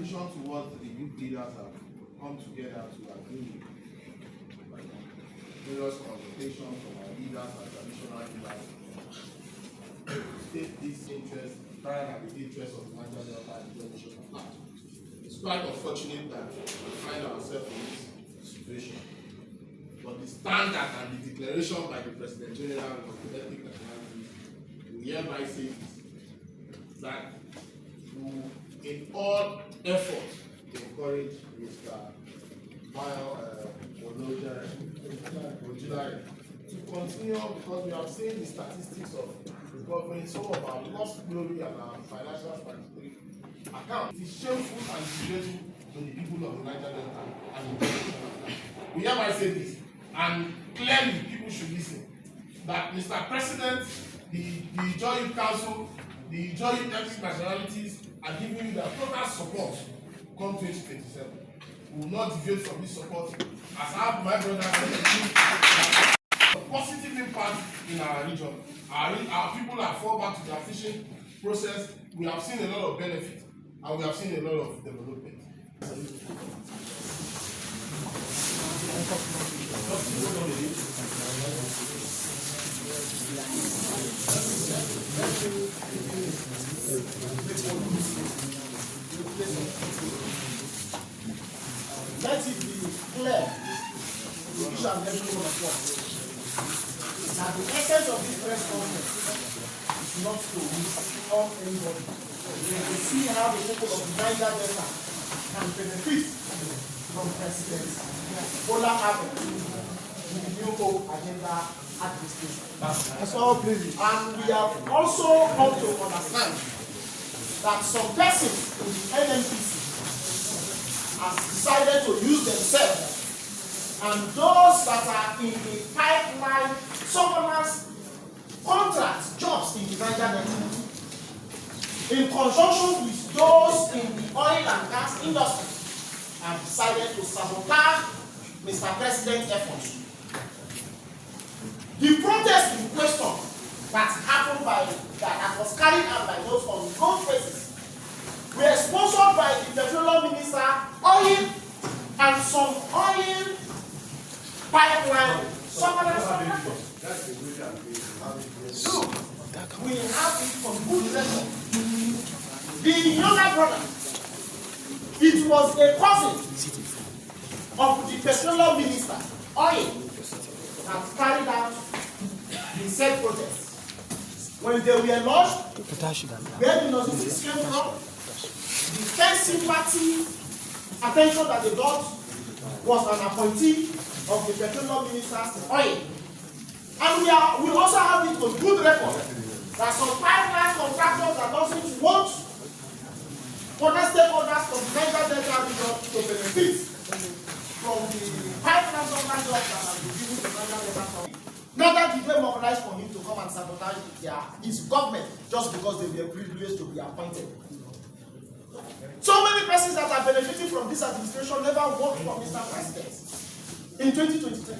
addition to what the youth leaders have come together to agree with, various consultations from our leaders and traditional leaders, state this interest rather than the interest of the Niger Delta Youths at large. It's quite unfortunate that we find ourselves in this situation, but the standard and the declaration by the President General of the ethnic nationalities, we hereby say this, that we, in all efforts, encourage Mr. Bayo Ojulari to continue, because we have seen the statistics of recovering some of our lost glory and our financial statistics account. It is shameful and disgraceful to the people of the Niger Delta and the nation. We hereby say this, and clearly people should listen, that Mr. President, the Ijaw Youth Council, the Ijaw Youth ethnic nationalities are giving you their total support come 2027. We will not deviate from this support, as our my brother said, a positive impact in our region. Our people are fall back to their fishing process. We have seen a lot of benefit and we have seen a lot of development. Let it be clear to each and every one of us that the essence of this press conference is not to harm anybody. We see how the people of the Niger Delta can benefit from President Bola Ahmed in the New Hope Agenda administration. That's all, please. And we have also come to understand that some persons in the NNPC have decided to use themselves, and those that are in the pipeline, someone's contract jobs in the Niger Delta, in conjunction with those in the oil and gas industry, have decided to sabotage Mr. President's efforts. The protest in question that happened that was carried out by those on gold faces were sponsored by the Petroleum Minister, oil, and some oil pipeline. So, we have it from good record. The younger brother, it was a cousin of the Petroleum Minister, oil, that carried out the said protest. When they were launched, where the logistics came from, the first sympathy, attention that they got was an appointee of the Petroleum Minister's oil. And we also have it on good record that some pipeline contractors that doesn't want other stakeholders from the Niger Delta region to benefit from the pipeline contract jobs that have been given to Niger Delta. Neither did they mobilize for him to come and sabotage his government just because they were privileged to be appointed. So many persons that are benefiting from this administration never worked for Mr. President in 2023.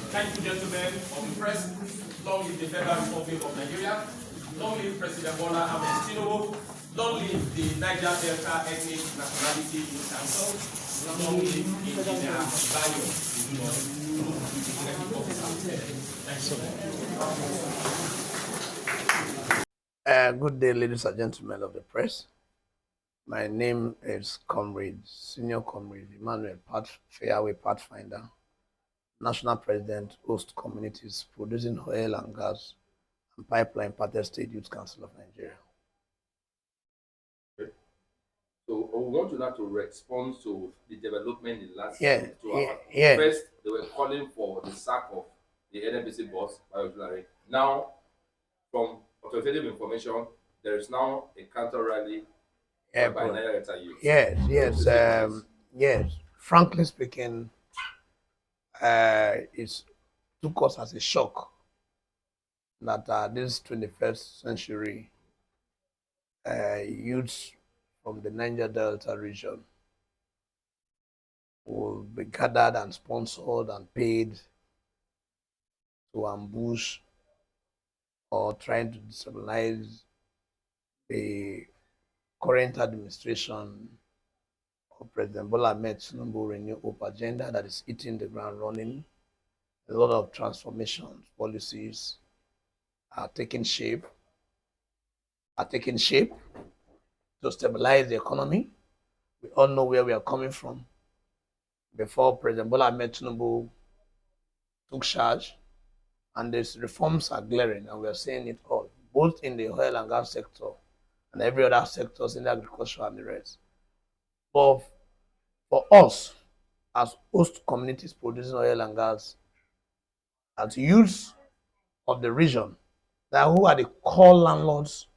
Thank you, gentlemen of the press. Long live the Federal Republic of Nigeria. Long live President Bola Ahmed Tinubu. Long live the Niger Delta Ethnic Nationality Youth Council. Long live Engineer Bayo Ojulari. Good day, ladies and gentlemen of the press. My name is Senior Comrade Emmanuel Fairway Pathfinder, National President, Host Communities Producing Oil and Gas and Pipeline Imparted State Youth Council of Nigeria. Okay. So we want to now to respond to the development in the last 2 hours. First, they were calling for the sack of the NNPC boss, Bayo Ojulari. Now, from authoritative information, there is now a counter rally by Niger Delta Youths. Yes. Frankly speaking, it took us as a shock that this 21st century youths from the Niger Delta region will be gathered and sponsored and paid to ambush or trying to destabilize the current administration of President Bola Ahmed Tinubu Renew Hope agenda that is hitting the ground running. A lot of transformations, policies are taking shape to stabilize the economy. We all know where we are coming from. Before President Bola Ahmed Tinubu took charge, and these reforms are glaring, and we are seeing it all, both in the oil and gas sector and every other sectors in the agriculture and the rest. But for us, as host communities producing oil and gas, as youths of the region, that who are the core landlords,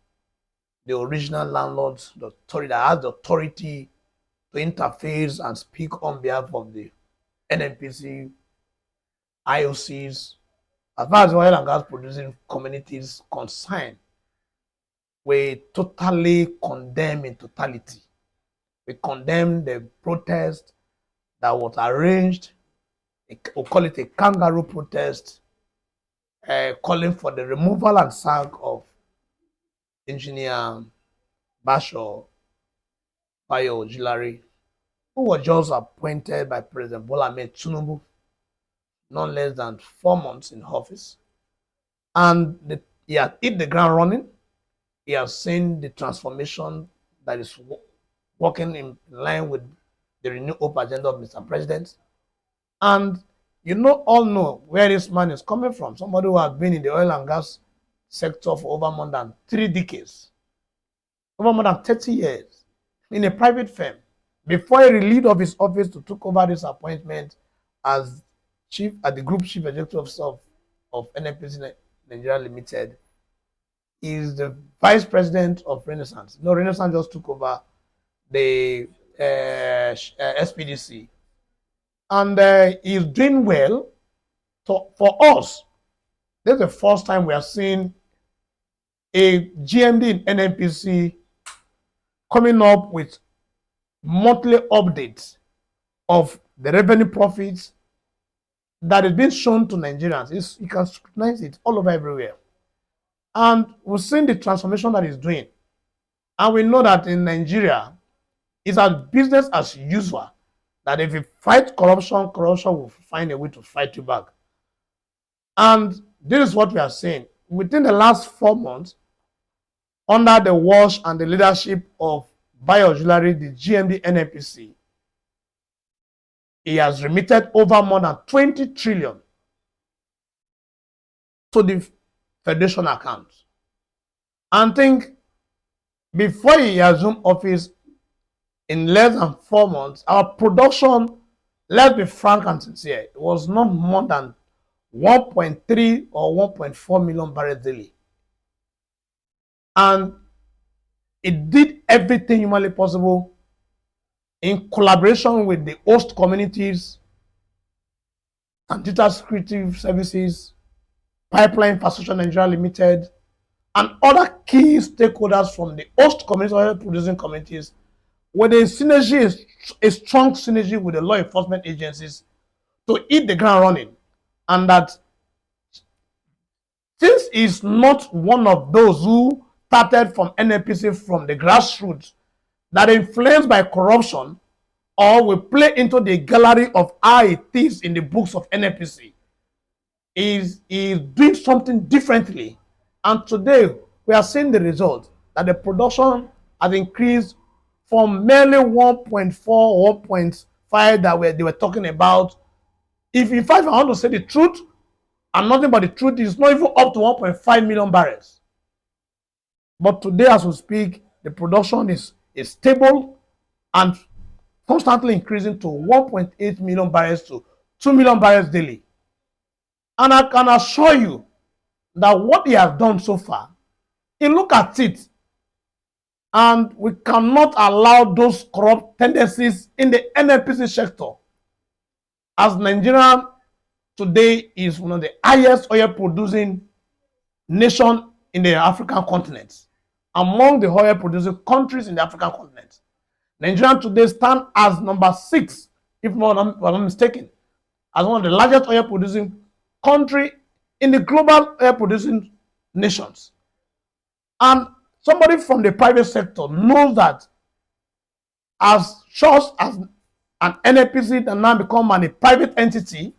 the original landlords, the authority that has the authority to interface and speak on behalf of the NNPC, IOCs, as far as oil and gas producing communities concerned, we totally condemn in totality. We condemn the protest that was arranged. We'll call it a Kangaroo protest, calling for the removal and sack of Engineer Bashir, Bayo Ojulari, who was just appointed by President Bola Ahmed Tinubu, not less than 4 months in office. And he has hit the ground running. He has seen the transformation that is working in line with the Renew Hope agenda of Mr. President. And all know where this man is coming from. Somebody who has been in the oil and gas sector for over more than 3 decades, over more than 30 years, in a private firm. Before he relieved of his office to take over this appointment as the group chief executive officer of NNPC Nigeria Limited, is the vice president of Renaissance. Renaissance just took over the SPDC, and he's doing well. So for us, this is the first time we are seeing a GMD NNPC coming up with monthly updates of the revenue profits that is being shown to Nigerians. You can scrutinize it all over everywhere. And we've seen the transformation that it's doing. And we know that in Nigeria, it's a business as usual. That if you fight corruption, corruption will find a way to fight you back. And this is what we are saying. Within the last 4 months, under the watch and the leadership of Bayo Ojulari, the GMD NNPC, he has remitted over more than 20 trillion to the Federation account. And think before he assumed office in less than 4 months, our production, let's be frank and sincere, it was not more than 1.3 or 1.4 million barrels daily. And it did everything humanly possible in collaboration with the host communities and data security services, Pipeline Infrastructure Nigeria Limited, and other key stakeholders from the host communities or producing communities, where the synergy is a strong synergy with the law enforcement agencies to hit the ground running. And that since he's not one of those who started from NNPC from the grassroots, that influenced by corruption or will play into the gallery of how it is in the books of NNPC, is doing something differently. And today we are seeing the result, that the production has increased from merely 1.4, 1.5 that they were talking about. If in fact I want to say the truth, and nothing but the truth, is not even up to 1.5 million barrels. But today as we speak, the production is stable and constantly increasing to 1.8 million barrels to 2 million barrels daily. And I can assure you that what he has done so far, he look at it, and we cannot allow those corrupt tendencies in the NNPC sector. As Nigeria today is one of the highest oil producing nation in the African continent, among the oil producing countries in the African continent, Nigeria today stands as number 6, if I'm not mistaken, as one of the largest oil producing country in the global oil producing nations. And somebody from the private sector knows that as short as an NNPC that now become a private entity,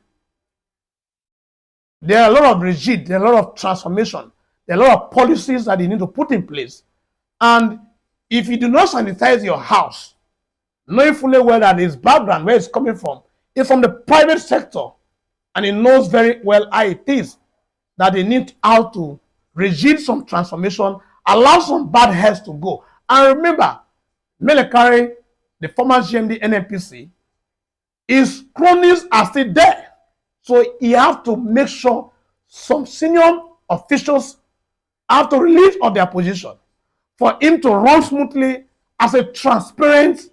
there are a lot of rigid, there are a lot of transformation, there are a lot of policies that you need to put in place. And if you do not sanitize your house, knowing fully well that his background, where it's coming from, is from the private sector, and he knows very well how it is that they need how to regime some transformation, allow some bad heads to go. And remember, Melekari, the former GMD NNPC, his cronies are still there. So he has to make sure some senior officials have to release of their position for him to run smoothly as a transparent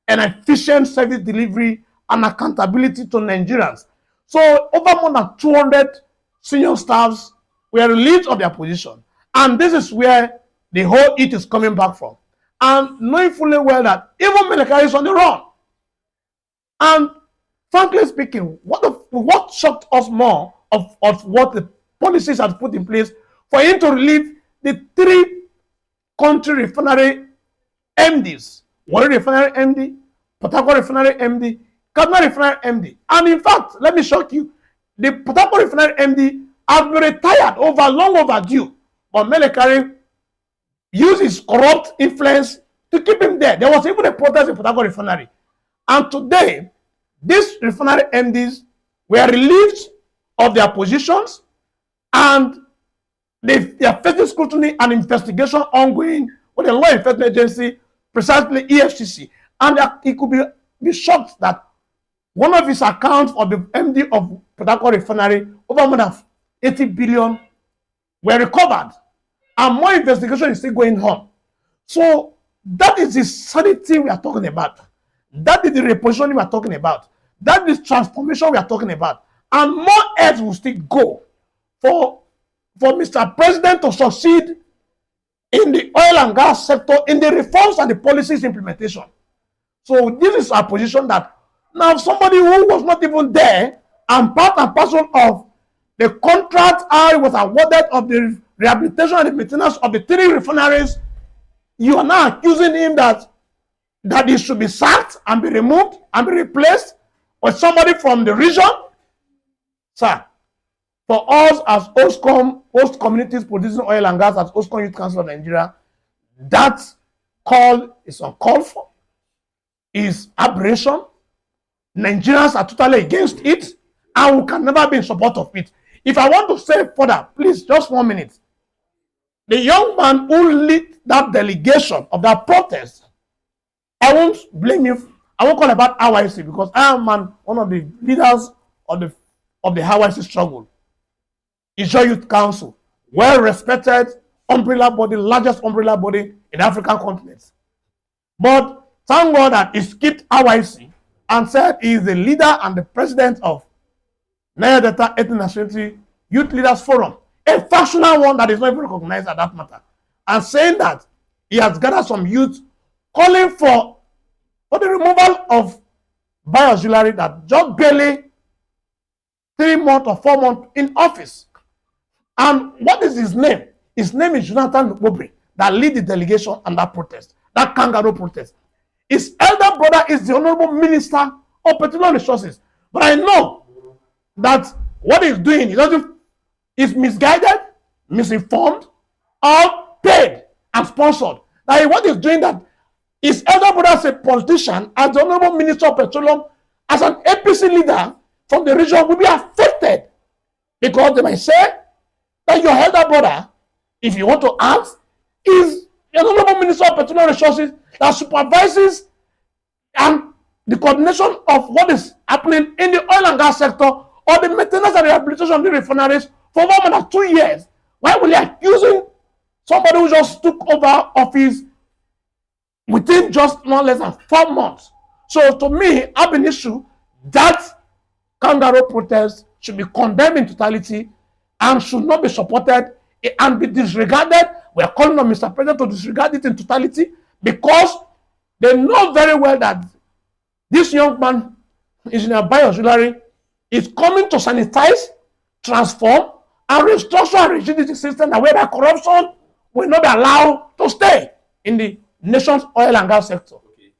and efficient service delivery and accountability to Nigerians. So over more than 200 senior staffs were released of their position. And this is where the whole heat is coming back from. And knowing fully well that even Melekari is on the run. And frankly speaking, what shocked us more of what the policies had put in place for him to relieve the 3 country refinery MDs, Warri Refinery MD, Port Harcourt Refinery MD, Kaduna Refinery MD. And in fact, let me shock you, the Port Harcourt Refinery MD has been retired long overdue, but Melekari used his corrupt influence to keep him there. There was even a protest in Port Harcourt Refinery. And today, these refinery MDs were relieved of their positions, and they are facing scrutiny and investigation ongoing with the law enforcement agency, precisely EFCC. And it could be shocked that one of his accounts of the MD of Port Harcourt Refinery, over more than 80 billion, were recovered. And more investigation is still going on. So that is the sanity we are talking about. That is the repositioning we are talking about. That is transformation we are talking about. And more heads will still go for Mr. President to succeed in the oil and gas sector, in the reforms and the policies implementation. So this is our position, that now somebody who was not even there and part and parcel of the contract I was awarded of the rehabilitation and the maintenance of the 3 refineries, you are now accusing him that he should be sacked and be removed and be replaced with somebody from the region. Sir, for us as Hostcon, host communities producing oil and gas, as Hostcon Youth Council of Nigeria, that call is uncalled for, is aberration. Nigerians are totally against it, and we can never be in support of it. If I want to say further, please, just 1 minute. The young man who led that delegation of that protest, I won't blame him. I won't call about IYC, because I am one of the leaders of the IYC struggle. Ijaw Youth Council, well-respected umbrella body, largest umbrella body in the African continent. But thank God that he skipped IYC and said he is the leader and the president of Niger Delta Youth Leaders Forum, a factional one that is not even recognized at that matter, and saying that he has gathered some youth calling for the removal of Bayo Ojulari, that just barely 3 months or 4 months in office. And what is his name? His name is Jonathan Lokpobri, that lead the delegation and that protest, that Kangaroo protest. His elder brother is the Honorable Minister of Petroleum Resources. But I know that what he's doing, is misguided, misinformed, or paid and sponsored. That what he's doing, that his elder brother as a politician, as the Honorable Minister of Petroleum, as an APC leader from the region, will be affected. Because they might say that your elder brother, if you want to ask, is the Honorable Minister of Petroleum Resources that supervises and the coordination of what is happening in the oil and gas sector, or the maintenance and rehabilitation of the refineries for more than 2 years. Why will you accusing somebody who just took over office within just no less than 4 months? So to me, I have an issue that Kangaroo protest should be condemned in totality and should not be supported and be disregarded. We are calling on Mr. President to disregard it in totality, because they know very well that this young man, Engineer Bayo Ojulari, is coming to sanitize, transform, and restructure and rigidity system, and whereby corruption will not be allowed to stay in the nation's oil and gas sector. Okay.